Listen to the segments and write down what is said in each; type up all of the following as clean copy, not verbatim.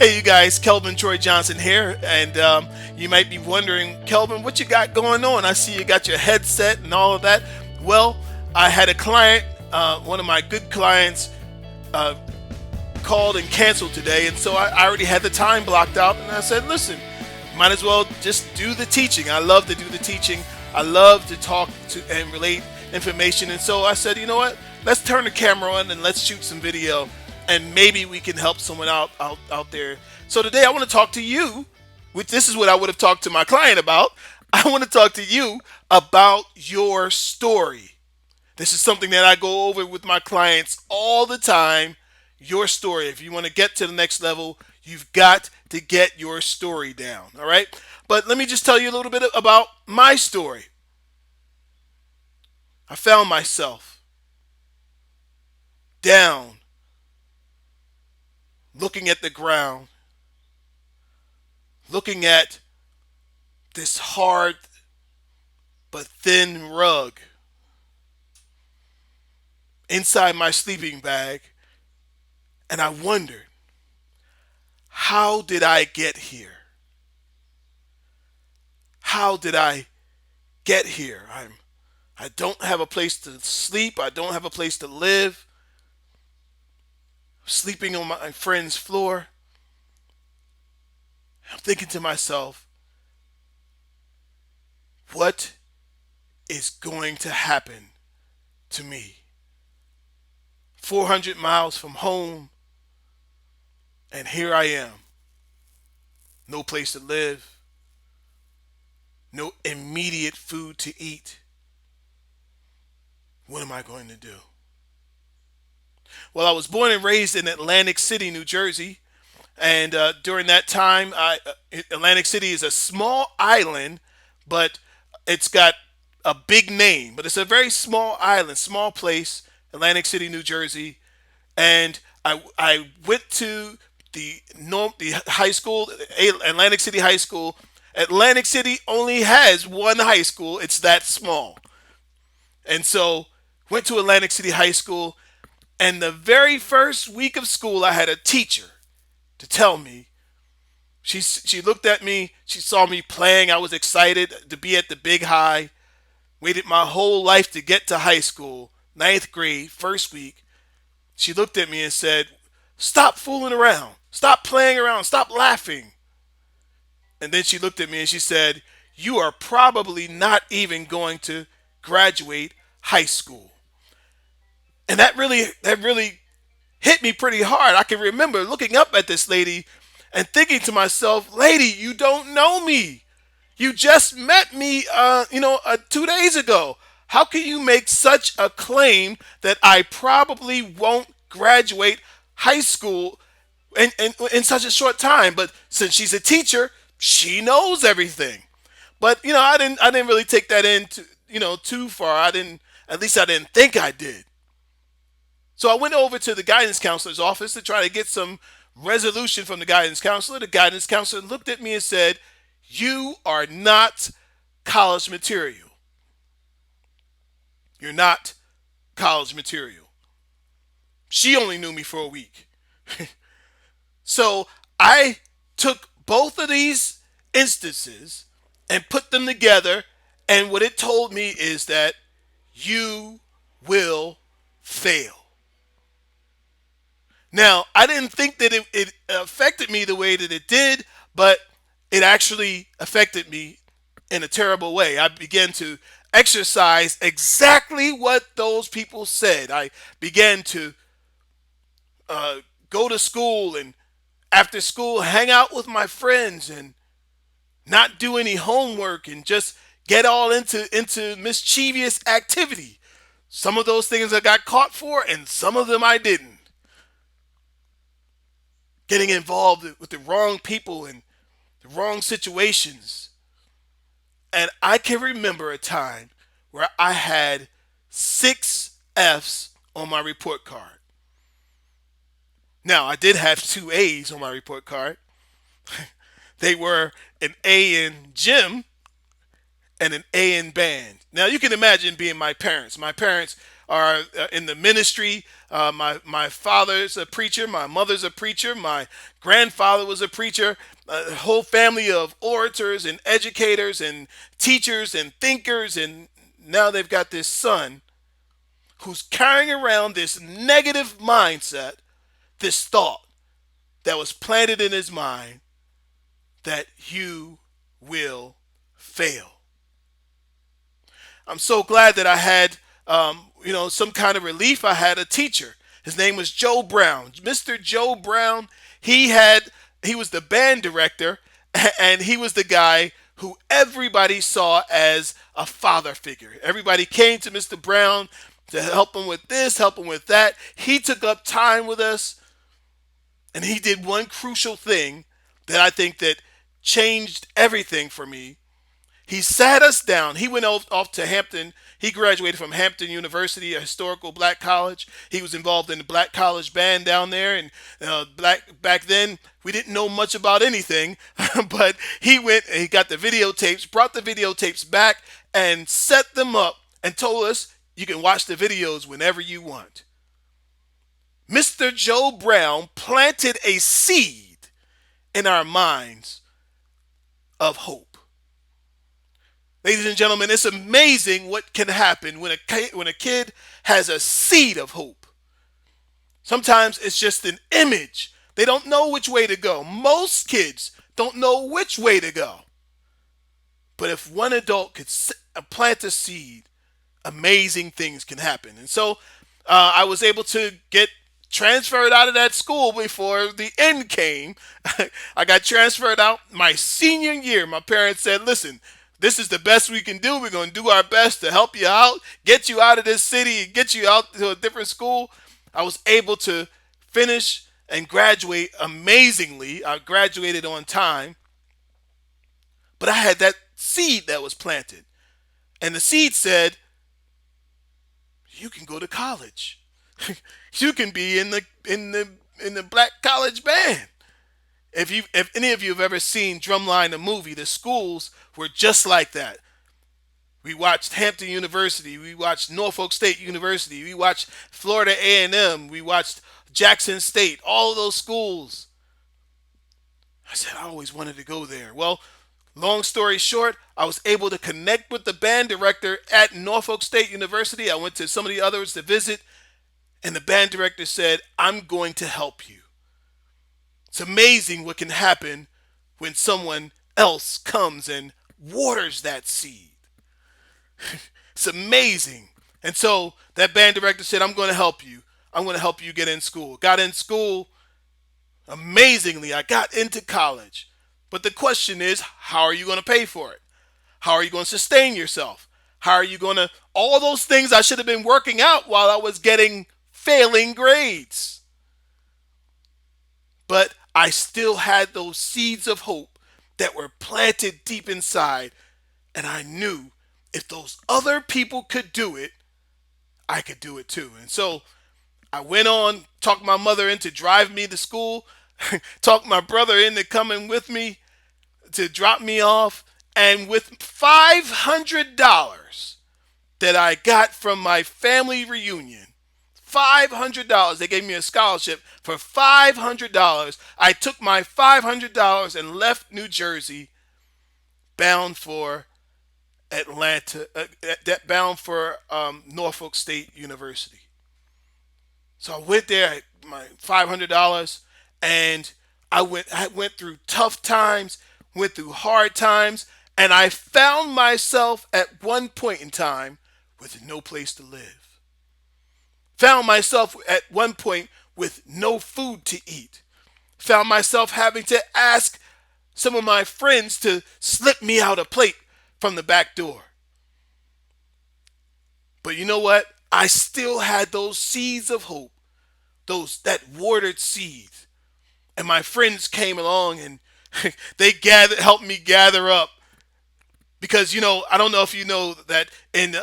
Hey, you guys, Kelvin Troy Johnson here, and you might be wondering, Kelvin, what you got going on? I see you got your headset and all of that. Well, I had a client, one of my good clients, uh, called and canceled today, and so I already had the time blocked out, and I said, listen, might as well just do the teaching. I love to do the teaching. I love to talk to and relate information, and so I said, you know what? Let's turn the camera on and let's shoot some video, and maybe we can help someone out there. So today I want to talk to you, which this is what I would have talked to my client about. I want to talk to you about your story. This is something that I go over with my clients all the time. Your story. If you want to get to the next level, you've got to get your story down. All right. But let me just tell you a little bit about my story. I found myself down, looking at the ground, looking at this hard but thin rug inside my sleeping bag, and I wondered, how did I get here? How did I get here? I don't have a place to sleep. I don't have a place to live. Sleeping on my friend's floor. I'm thinking to myself, what is going to happen to me? 400 miles from home, and here I am. No place to live, no immediate food to eat. What am I going to do? Well, I was born and raised in Atlantic City, New Jersey. And during that time, Atlantic City is a small island, but it's got a big name. But it's a very small island, small place, Atlantic City, New Jersey. And I went to the high school, Atlantic City High School. Atlantic City only has one high school. It's that small. And so went to Atlantic City High School, and the very first week of school, I had a teacher to tell me. She looked at me. She saw me playing. I was excited to be at the big high. Waited my whole life to get to high school, ninth grade, first week. She looked at me and said, "Stop fooling around. Stop playing around. Stop laughing." And then she looked at me and she said, "You are probably not even going to graduate high school." And that really hit me pretty hard. I can remember looking up at this lady and thinking to myself, "Lady, you don't know me. You just met me, 2 days ago. How can you make such a claim that I probably won't graduate high school in such a short time?" But since she's a teacher, she knows everything. But I didn't really take that into too far. I didn't. At least I didn't think I did. So I went over to the guidance counselor's office to try to get some resolution from the guidance counselor. The guidance counselor looked at me and said, "You are not college material. You're not college material." She only knew me for a week. So I took both of these instances and put them together, and what it told me is that you will fail. Now, I didn't think that it affected me the way that it did, but it actually affected me in a terrible way. I began to exercise exactly what those people said. I began to uh, go to school, and after school hang out with my friends and not do any homework and just get all into mischievous activity. Some of those things I got caught for, and some of them I didn't. Getting involved with the wrong people and the wrong situations. And I can remember a time where I had 6 F's on my report card. Now, I did have 2 A's on my report card. They were an A in gym and an A in band. Now, you can imagine being my parents. My parents are in the ministry. My father's a preacher. My mother's a preacher. My grandfather was a preacher. A whole family of orators and educators and teachers and thinkers. And now they've got this son who's carrying around this negative mindset, this thought that was planted in his mind that you will fail. I'm so glad that I had, some kind of relief. I had a teacher. His name was Joe Brown. Mr. Joe Brown. He had, he was the band director, and he was the guy who everybody saw as a father figure. Everybody came to Mr. Brown to help him with this, help him with that. He took up time with us, and he did one crucial thing that I think that changed everything for me. He sat us down. He went off to Hampton. He graduated from Hampton University, a historical black college. He was involved in the black college band down there. And back then, we didn't know much about anything. But he went and he got the videotapes, brought the videotapes back, and set them up and told us you can watch the videos whenever you want. Mr. Joe Brown planted a seed in our minds of hope. Ladies and gentlemen, it's amazing what can happen when a kid has a seed of hope. Sometimes it's just an image. They don't know which way to go. Most kids don't know which way to go. But if one adult could plant a seed, amazing things can happen. And so I was able to get transferred out of that school before the end came. I got transferred out my senior year. My parents said, listen, this is the best we can do. We're going to do our best to help you out, get you out of this city, get you out to a different school. I was able to finish and graduate amazingly. I graduated on time. But I had that seed that was planted. And the seed said, you can go to college. You can be in the black college band. If any of you have ever seen Drumline the movie, the schools were just like that. We watched Hampton University, we watched Norfolk State University, we watched Florida A&M, we watched Jackson State, all of those schools. I said I always wanted to go there. Well, long story short, I was able to connect with the band director at Norfolk State University. I went to some of the others to visit, and the band director said, I'm going to help you. It's amazing what can happen when someone else comes and waters that seed. It's amazing. And so that band director said, I'm going to help you. I'm going to help you get in school. Got in school. Amazingly, I got into college. But the question is, how are you going to pay for it? How are you going to sustain yourself? How are you going to, all those things I should have been working out while I was getting failing grades. But I still had those seeds of hope that were planted deep inside. And I knew if those other people could do it, I could do it too. And so I went on, talked my mother into driving me to school, talked my brother into coming with me to drop me off. And with $500 that I got from my family reunion, $500, they gave me a scholarship for $500. I took my $500 and left New Jersey bound for Atlanta, bound for Norfolk State University. So I went there, my $500, and I went through tough times, went through hard times, and I found myself at one point in time with no place to live. Found myself at one point with no food to eat. Found myself having to ask some of my friends to slip me out a plate from the back door. But you know what? I still had those seeds of hope, that watered seeds. And my friends came along and they helped me gather up. Because, I don't know if you know that in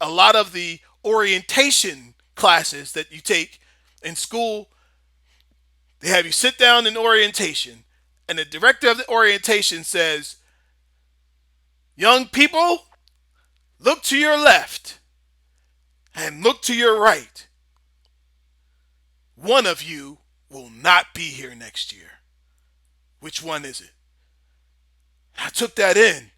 a lot of the orientation classes that you take in school, they have you sit down in orientation, and the director of the orientation says, young people, look to your left and look to your right. one of you will not be here next year. Which one is it? I took that in,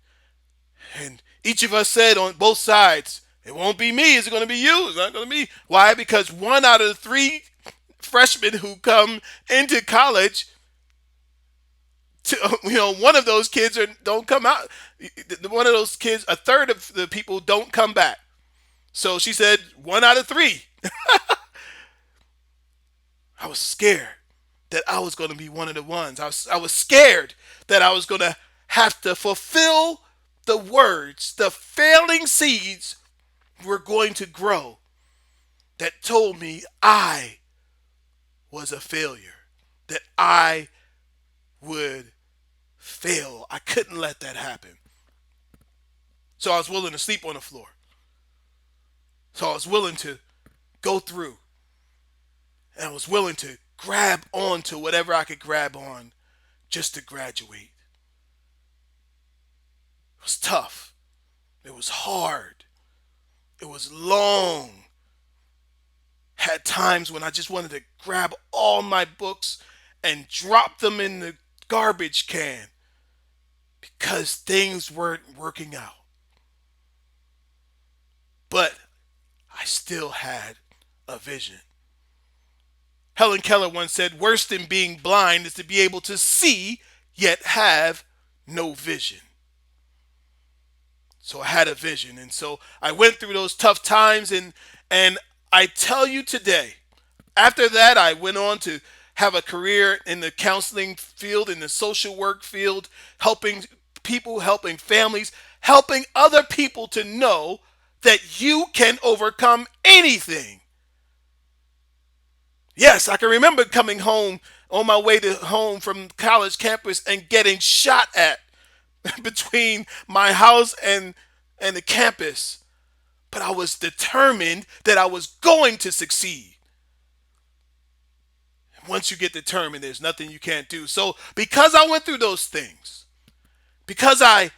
and each of us said on both sides, it won't be me. Is it going to be you? It's not going to be. Why? Because one out of the three freshmen who come into college, one of those kids don't come out. One of those kids, a third of the people don't come back. So she said one out of three. I was scared that I was going to be one of the ones. I was scared that I was going to have to fulfill the words, the failing seeds were going to grow that told me I was a failure, that I would fail. I couldn't let that happen. So I was willing to sleep on the floor. So I was willing to go through, and I was willing to grab on to whatever I could grab on just to graduate. It was tough. It was hard. It was long. Had times when I just wanted to grab all my books and drop them in the garbage can because things weren't working out. But I still had a vision. Helen Keller once said, worse than being blind is to be able to see yet have no vision. So I had a vision. And so I went through those tough times, and I tell you today, after that I went on to have a career in the counseling field, in the social work field, helping people, helping families, helping other people to know that you can overcome anything. Yes, I can remember coming home on my way to home from college campus and getting shot at between my house and the campus. But I was determined that I was going to succeed. And once you get determined, there's nothing you can't do. So because I went through those things, because I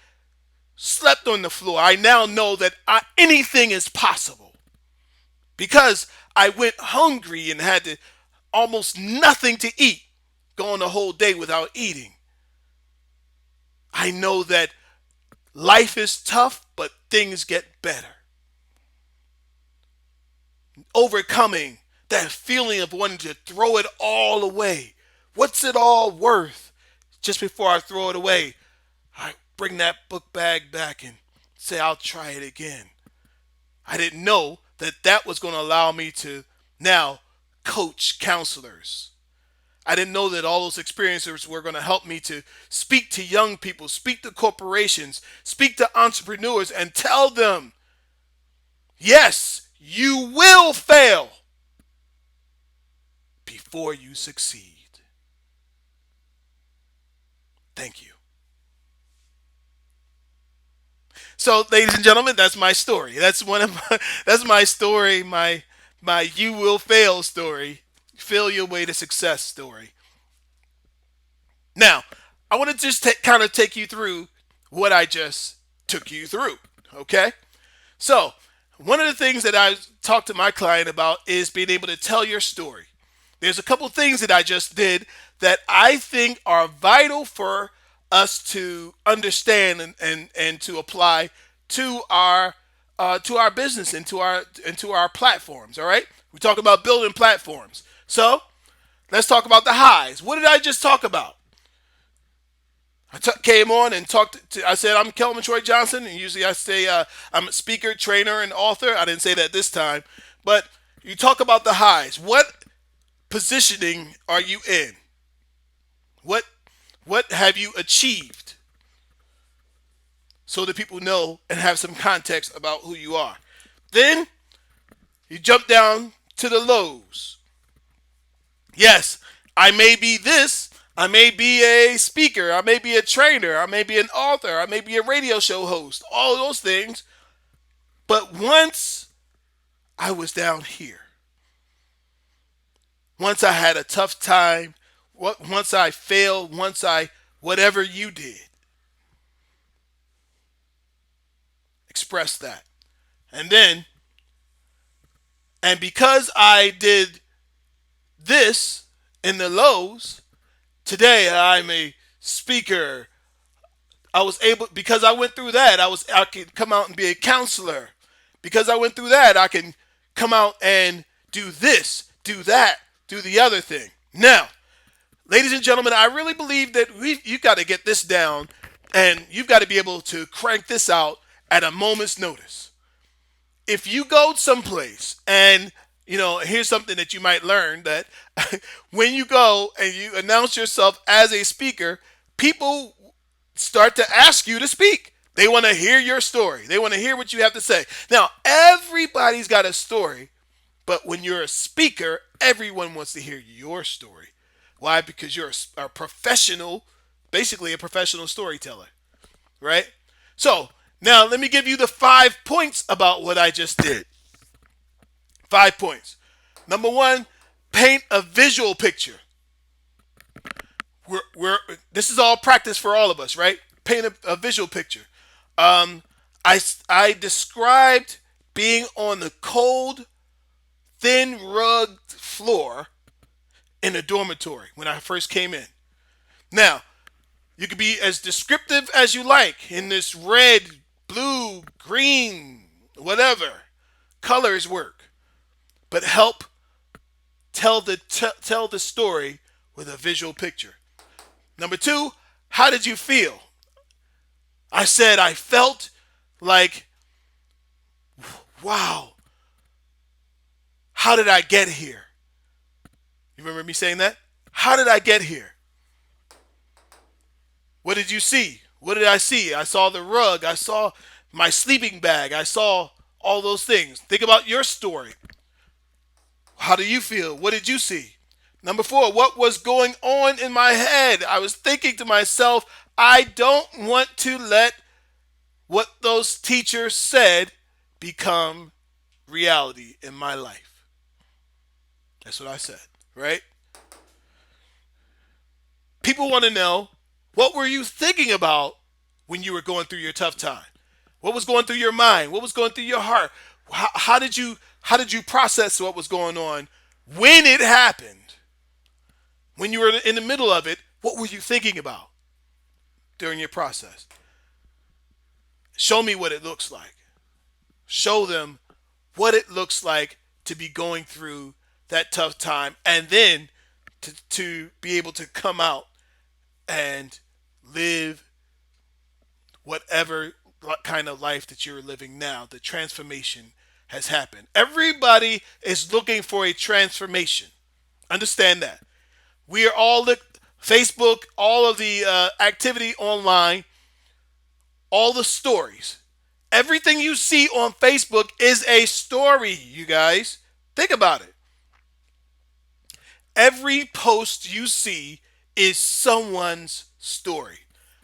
slept on the floor, I now know that anything is possible. Because I went hungry and had almost nothing to eat, going a whole day without eating. I know that life is tough, but things get better. Overcoming that feeling of wanting to throw it all away. What's it all worth? Just before I throw it away, I bring that book bag back and say, I'll try it again. I didn't know that that was going to allow me to now coach counselors. I didn't know that all those experiences were going to help me to speak to young people, speak to corporations, speak to entrepreneurs, and tell them, yes, you will fail before you succeed. Thank you. So, ladies and gentlemen, that's my story. That's one of my, that's my story, my you will fail story, fail your way to success story. Now, I want to just kind of take you through what I just took you through. Okay? So, one of the things that I talk to my client about is being able to tell your story. There's a couple things that I just did that I think are vital for us to understand and to apply to our business and to our platforms. All right, we talk about building platforms. So let's talk about the highs. What did I just talk about? Came on and talked to, I said, I'm Kelvin Troy Johnson, and usually I say I'm a speaker, trainer, and author. I didn't say that this time, but you talk about the highs. What positioning are you in? What what have you achieved? So that people know and have some context about who you are. Then you jump down to the lows. Yes, I may be this. I may be a speaker. I may be a trainer. I may be an author. I may be a radio show host. All those things. But once I was down here, once I had a tough time, once I failed, whatever you did, express that. And then, and because I did this in the lows. Today I'm a speaker. I was able, because I went through that. I could come out and be a counselor. Because I went through that, I can come out and do this, do that, do the other thing. Now, ladies and gentlemen, I really believe that you got to get this down, and you've got to be able to crank this out at a moment's notice. If you go someplace and here's something that you might learn, that when you go and you announce yourself as a speaker, people start to ask you to speak. They want to hear your story. They want to hear what you have to say. Now, everybody's got a story, but when you're a speaker, everyone wants to hear your story. Why? Because you're a professional, basically a professional storyteller, right? So now let me give you the 5 points about what I just did. 5 points. Number one, paint a visual picture. This is all practice for all of us, right? Paint a visual picture. I described being on the cold, thin rugged floor in a dormitory when I first came in. Now, you can be as descriptive as you like in this red, blue, green, whatever. Colors work, but help tell the story with a visual picture. Number two, how did you feel? I said I felt like, wow, how did I get here? You remember me saying that? How did I get here? What did you see? What did I see? I saw the rug. I saw my sleeping bag. I saw all those things. Think about your story. How do you feel? What did you see? Number four, what was going on in my head? I was thinking to myself, I don't want to let what those teachers said become reality in my life. That's what I said, right? People want to know, what were you thinking about when you were going through your tough time? What was going through your mind? What was going through your heart? How did you process what was going on when it happened? When you were in the middle of it, what were you thinking about during your process? Show me what it looks like. Show them what it looks like to be going through that tough time, and then to be able to come out and live whatever kind of life that you're living now. The transformation has happened. Everybody is looking for a transformation. Understand that. We are all Facebook, all of the activity online, all the stories. Everything you see on Facebook is a story, you guys. Think about it. Every post you see is someone's story.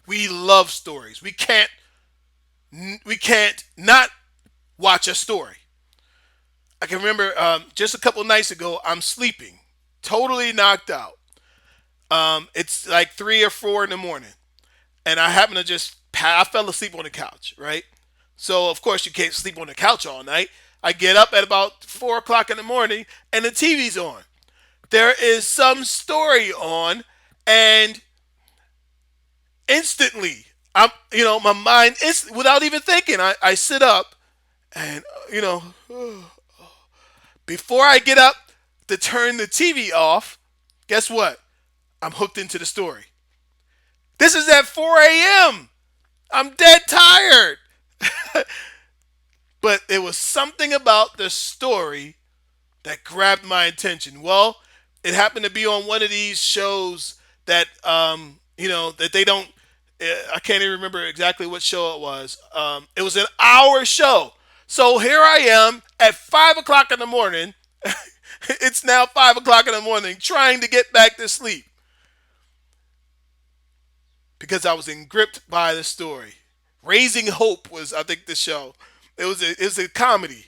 We love stories. We can't not watch a story. I can remember just a couple nights ago, I'm sleeping, totally knocked out. It's like 3 or 4 in the morning, and I happen to I fell asleep on the couch, right? So of course you can't sleep on the couch all night. I get up at about 4 o'clock in the morning, and the TV's on. There is some story on, and instantly, my mind, without even thinking, I sit up, and before I get up to turn the TV off, guess what? I'm hooked into the story. This is at 4 a.m. I'm dead tired. But it was something about the story that grabbed my attention. Well, it happened to be on one of these shows that that they don't. I can't even remember exactly what show it was. It was an hour show. So here I am at 5 o'clock in the morning. It's now 5 o'clock in the morning, trying to get back to sleep because I was engripped by the story. Raising Hope was, I think, the show. It was a comedy,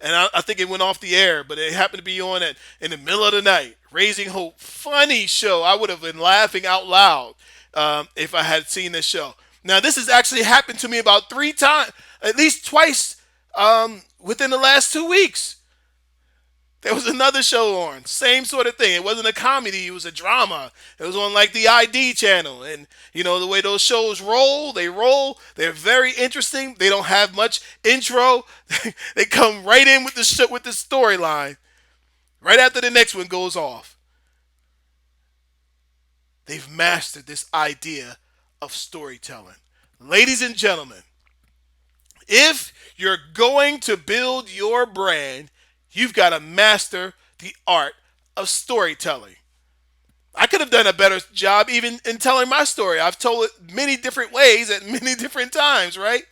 and I think it went off the air, but it happened to be on in the middle of the night. Raising Hope, funny show. I would have been laughing out loud if I had seen this show. Now, this has actually happened to me about 3 times, at least twice, within the last 2 weeks. There was another show on, same sort of thing. It wasn't a comedy, it was a drama. It was on like the ID channel. And you know the way those shows roll, they roll. They're very interesting. They don't have much intro. They come right in with with the storyline right after the next one goes off. They've mastered this idea of storytelling. Ladies and gentlemen, if you're going to build your brand, you've got to master the art of storytelling. I could have done a better job even in telling my story. I've told it many different ways at many different times, right?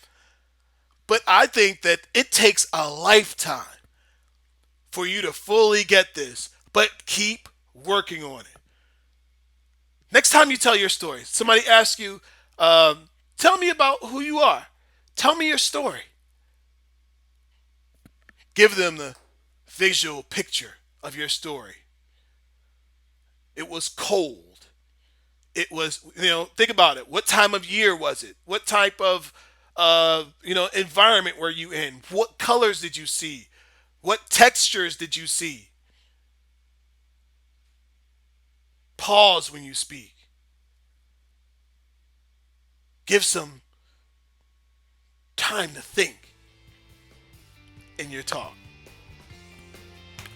But I think that it takes a lifetime for you to fully get this, but keep working on it. Next time you tell your story, somebody asks you, tell me about who you are. Tell me your story. Give them the visual picture of your story. It was cold. It was, think about it. What time of year was it? What type of, environment were you in? What colors did you see? What textures did you see? Pause when you speak. Give some time to think in your talk.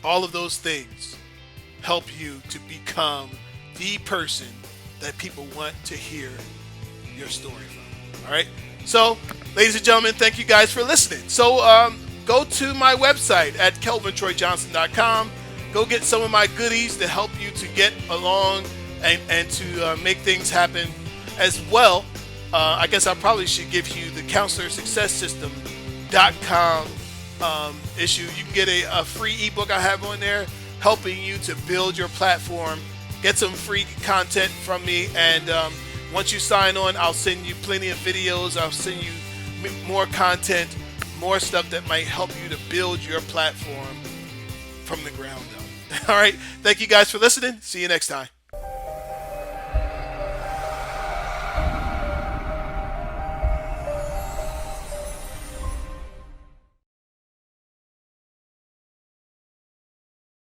All of those things help you to become the person that people want to hear your story from. All right. So, ladies and gentlemen, thank you guys for listening. So, go to my website at kelvintroyjohnson.com. Go get some of my goodies to help you to get along and to make things happen as well. I guess I probably should give you the counselorsuccesssystem.com issue. You can get a free ebook I have on there helping you to build your platform. Get some free content from me, and once you sign on, I'll send you plenty of videos. I'll send you more content, more stuff that might help you to build your platform from the ground up. All right. Thank you guys for listening. See you next time.